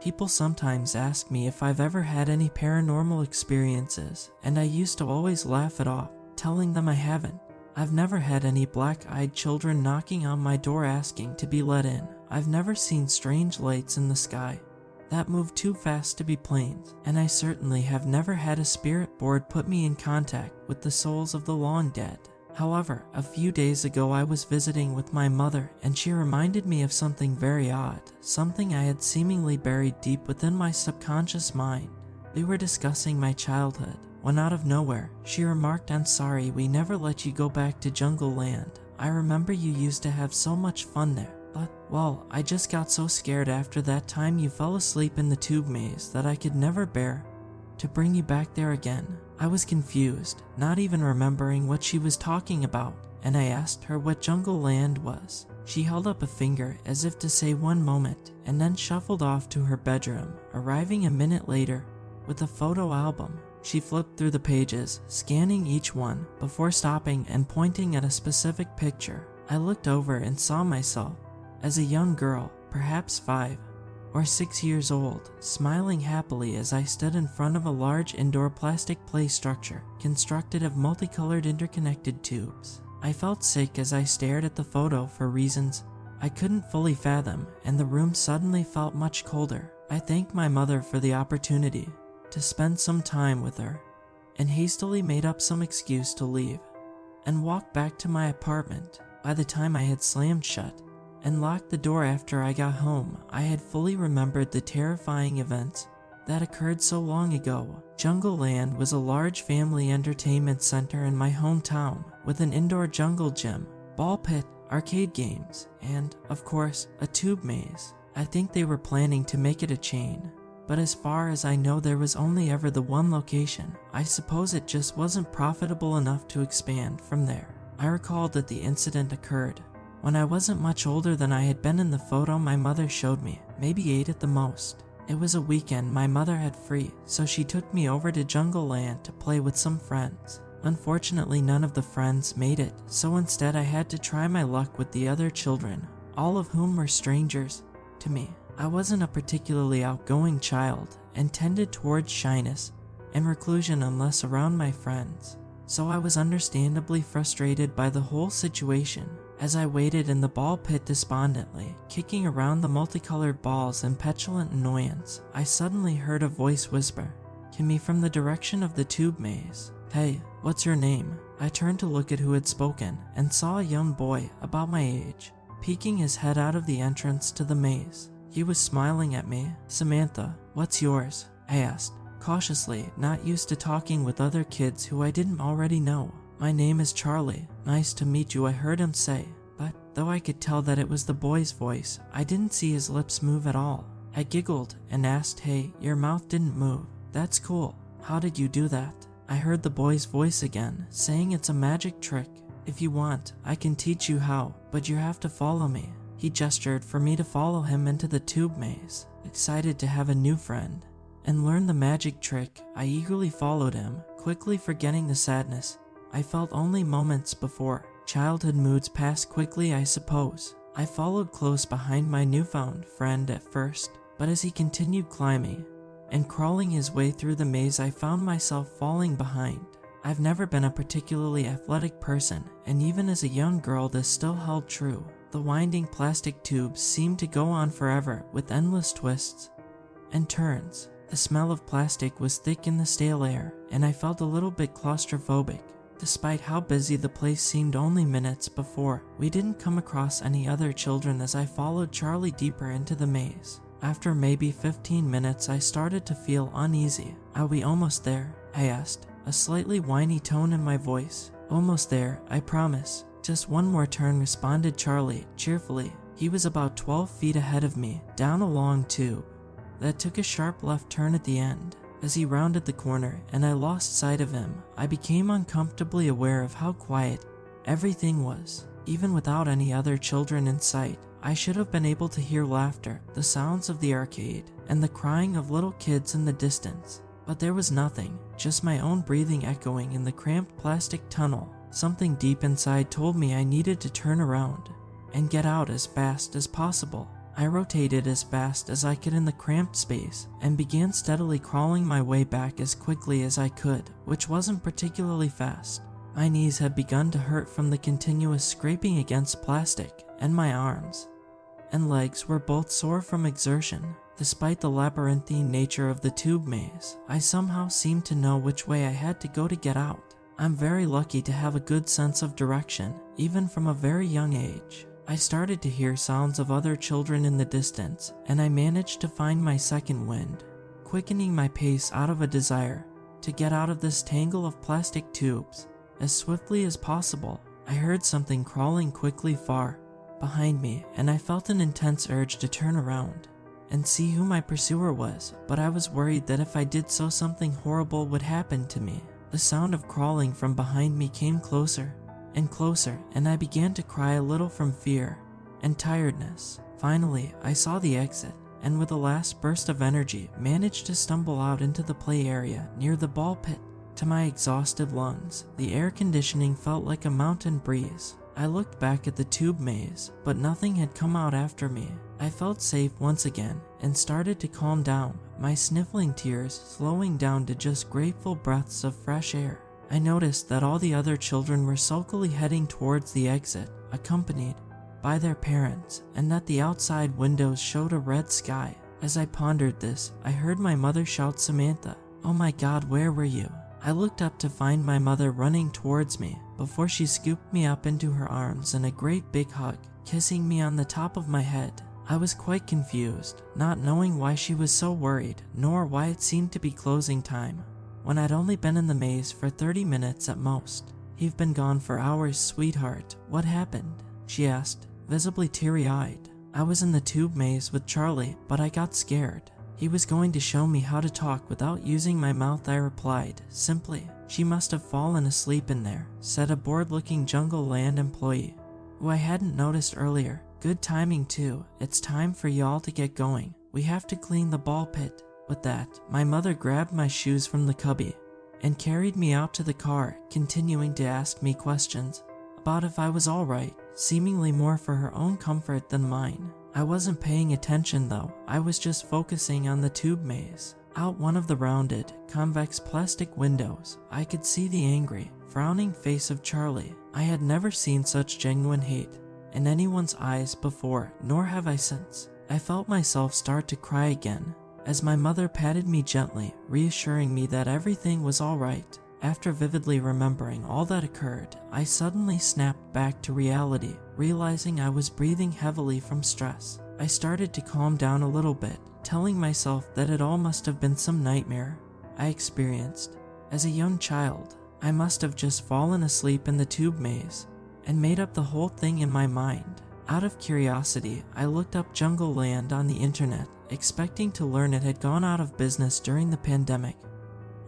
People sometimes ask me if I've ever had any paranormal experiences, and I used to always laugh it off, telling them I haven't. I've never had any black-eyed children knocking on my door asking to be let in. I've never seen strange lights in the sky that move too fast to be planes, and I certainly have never had a spirit board put me in contact with the souls of the long dead. However, a few days ago I was visiting with my mother, and she reminded me of something very odd, something I had seemingly buried deep within my subconscious mind. We were discussing my childhood, when out of nowhere, she remarked, "I'm sorry we never let you go back to Jungle Land. I remember you used to have so much fun there. But, well, I just got so scared after that time you fell asleep in the tube maze that I could never bear to bring you back there again." I was confused, not even remembering what she was talking about, and I asked her what Jungle Land was. She held up a finger as if to say one moment, and then shuffled off to her bedroom, arriving a minute later with a photo album. She flipped through the pages, scanning each one before stopping and pointing at a specific picture. I looked over and saw myself as a young girl, perhaps 5 or 6 years old, smiling happily as I stood in front of a large indoor plastic play structure constructed of multicolored interconnected tubes. I felt sick as I stared at the photo for reasons I couldn't fully fathom, and the room suddenly felt much colder. I thanked my mother for the opportunity to spend some time with her, and hastily made up some excuse to leave and walked back to my apartment. By the time I had slammed shut and locked the door after I got home, I had fully remembered the terrifying events that occurred so long ago. Jungle Land was a large family entertainment center in my hometown, with an indoor jungle gym, ball pit, arcade games, and, of course, a tube maze. I think they were planning to make it a chain, but as far as I know there was only ever the one location. I suppose it just wasn't profitable enough to expand from there. I recalled that the incident occurred when I wasn't much older than I had been in the photo my mother showed me, maybe 8 at the most. It was a weekend my mother had free, so she took me over to Jungle Land to play with some friends. Unfortunately, none of the friends made it, so instead I had to try my luck with the other children, all of whom were strangers to me. I wasn't a particularly outgoing child, and tended towards shyness and reclusion unless around my friends, so I was understandably frustrated by the whole situation. As I waited in the ball pit despondently, kicking around the multicolored balls in petulant annoyance, I suddenly heard a voice whisper to me from the direction of the tube maze. "Hey, what's your name?" I turned to look at who had spoken, and saw a young boy about my age, peeking his head out of the entrance to the maze. He was smiling at me. "Samantha, what's yours?" I asked, cautiously, not used to talking with other kids who I didn't already know. "My name is Charlie. Nice to meet you," I heard him say, but though I could tell that it was the boy's voice, I didn't see his lips move at all. I giggled and asked, "Hey, your mouth didn't move. That's cool. How did you do that?" I heard the boy's voice again, saying it's a magic trick. "If you want, I can teach you how, but you have to follow me." He gestured for me to follow him into the tube maze. Excited to have a new friend and learn the magic trick, I eagerly followed him, quickly forgetting the sadness I felt only moments before. Childhood moods pass quickly, I suppose. I followed close behind my newfound friend at first, but as he continued climbing and crawling his way through the maze, I found myself falling behind. I've never been a particularly athletic person, and even as a young girl this still held true. The winding plastic tubes seemed to go on forever, with endless twists and turns. The smell of plastic was thick in the stale air, and I felt a little bit claustrophobic. Despite how busy the place seemed only minutes before, we didn't come across any other children as I followed Charlie deeper into the maze. After maybe 15 minutes, I started to feel uneasy. "Are we almost there?" I asked, a slightly whiny tone in my voice. "Almost there, I promise. Just one more turn," responded Charlie cheerfully. He was about 12 feet ahead of me, down a long tube that took a sharp left turn at the end. As he rounded the corner and I lost sight of him, I became uncomfortably aware of how quiet everything was. Even without any other children in sight, I should have been able to hear laughter, the sounds of the arcade, and the crying of little kids in the distance. But there was nothing, just my own breathing echoing in the cramped plastic tunnel. Something deep inside told me I needed to turn around and get out as fast as possible. I rotated as fast as I could in the cramped space and began steadily crawling my way back as quickly as I could, which wasn't particularly fast. My knees had begun to hurt from the continuous scraping against plastic, and my arms and legs were both sore from exertion. Despite the labyrinthine nature of the tube maze, I somehow seemed to know which way I had to go to get out. I'm very lucky to have a good sense of direction, even from a very young age. I started to hear sounds of other children in the distance, and I managed to find my second wind, quickening my pace out of a desire to get out of this tangle of plastic tubes as swiftly as possible. I heard something crawling quickly far behind me, and I felt an intense urge to turn around and see who my pursuer was, but I was worried that if I did so, something horrible would happen to me. The sound of crawling from behind me came closer and closer, and I began to cry a little from fear and tiredness. Finally, I saw the exit, and with a last burst of energy, managed to stumble out into the play area near the ball pit. To my exhausted lungs, the air conditioning felt like a mountain breeze. I looked back at the tube maze, but nothing had come out after me. I felt safe once again and started to calm down, my sniffling tears slowing down to just grateful breaths of fresh air. I noticed that all the other children were sulkily heading towards the exit, accompanied by their parents, and that the outside windows showed a red sky. As I pondered this, I heard my mother shout, "Samantha, oh my God, where were you?" I looked up to find my mother running towards me before she scooped me up into her arms in a great big hug, kissing me on the top of my head. I was quite confused, not knowing why she was so worried, nor why it seemed to be closing time, when I'd only been in the maze for 30 minutes at most. "You've been gone for hours, sweetheart. What happened?" she asked, visibly teary-eyed. "I was in the tube maze with Charlie, but I got scared. He was going to show me how to talk without using my mouth," I replied, simply. "She must have fallen asleep in there," said a bored-looking Jungle Land employee, who I hadn't noticed earlier. "Good timing too. It's time for y'all to get going. We have to clean the ball pit." With that, my mother grabbed my shoes from the cubby and carried me out to the car, continuing to ask me questions about if I was alright, seemingly more for her own comfort than mine. I wasn't paying attention though, I was just focusing on the tube maze. Out one of the rounded, convex plastic windows, I could see the angry, frowning face of Charlie. I had never seen such genuine hate in anyone's eyes before, nor have I since. I felt myself start to cry again, as my mother patted me gently, reassuring me that everything was alright. After vividly remembering all that occurred, I suddenly snapped back to reality, realizing I was breathing heavily from stress. I started to calm down a little bit, telling myself that it all must have been some nightmare I experienced as a young child. I must have just fallen asleep in the tube maze and made up the whole thing in my mind. Out of curiosity, I looked up Jungle Land on the internet, expecting to learn it had gone out of business during the pandemic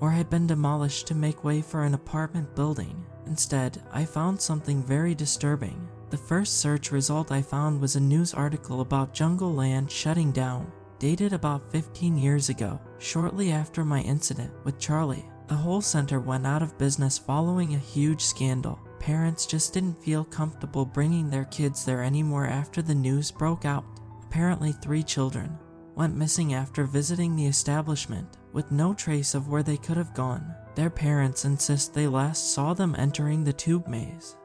or had been demolished to make way for an apartment building. Instead, I found something very disturbing. The first search result I found was a news article about Jungle Land shutting down, dated about 15 years ago, shortly after my incident with Charlie. The whole center went out of business following a huge scandal. Parents just didn't feel comfortable bringing their kids there anymore after the news broke out. Apparently 3 children went missing after visiting the establishment, with no trace of where they could have gone. Their parents insist they last saw them entering the tube maze